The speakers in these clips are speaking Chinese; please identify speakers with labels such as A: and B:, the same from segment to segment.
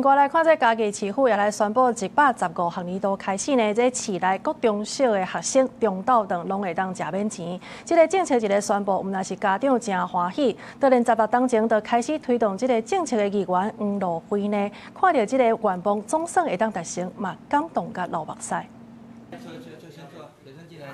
A: 另外來看，這嘉義市府也來宣布115學年度開始呢，這市內各中小的學生中晝頓攏會當食免錢。這個政策一個宣布，毋但是家長真歡喜，就連10月當前就開始推動這個政策的議員黃路輝呢，看到這個願望總算會當達成，嘛感動甲流目屎。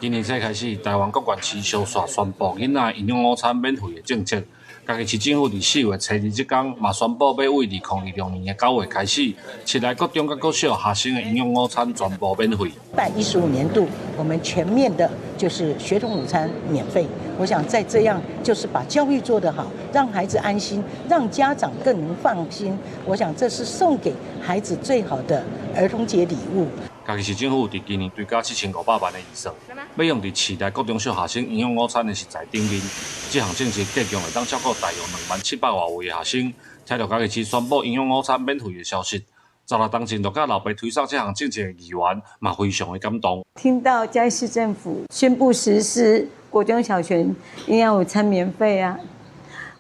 B: 今年才開始，台灣各縣市相繼宣布囡仔營養午餐免費的政策。嘉義市政府伫4月初2這天，嘛宣布要為2026年的9月開始，市內各中甲各小學生的營養午餐全部免費。
C: 115年度，我們全面的就是學童午餐免費。我想再這樣，就是把教育做得好，讓孩子安心，讓家長更能放心。我想這是送給孩子最好的兒童節禮物。
B: 嘉義市政府伫今年追加7500萬的預算，要用伫市內各中小學生營養午餐的食材頂面。這項政策計將會當照顧大約20700多位的學生。聽到嘉義市宣布營養午餐免費的消息，10月當前就甲老爸推上這項政策的議員嘛非常的感動。
D: 聽到嘉義市政府宣布實施國中小學營養午餐免費啊，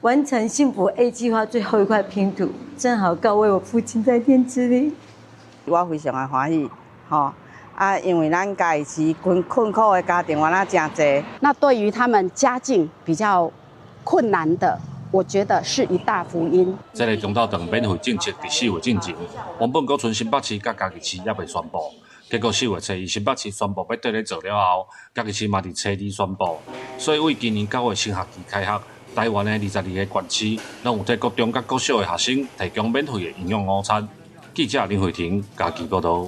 D: 完成幸福 A 計劃最後一塊拼圖，正好告慰我父親在天之靈。
E: 我非常的歡喜。因為咱嘉義市困苦的家庭原來真多。
F: 那對於他們家境比較困難的，我覺得是一大福音。
B: 這個中晝頓免費政策伫4月進前，原本閣剩新北市甲嘉義市還未宣布，結果4月初2新北市宣布要跟咧做了後，嘉義市嘛伫初2宣布，所以為今年9月新學期開學，台灣的22個縣市攏有替各中甲各小的學生提供免費的營養午餐。記者林慧婷，嘉義報道。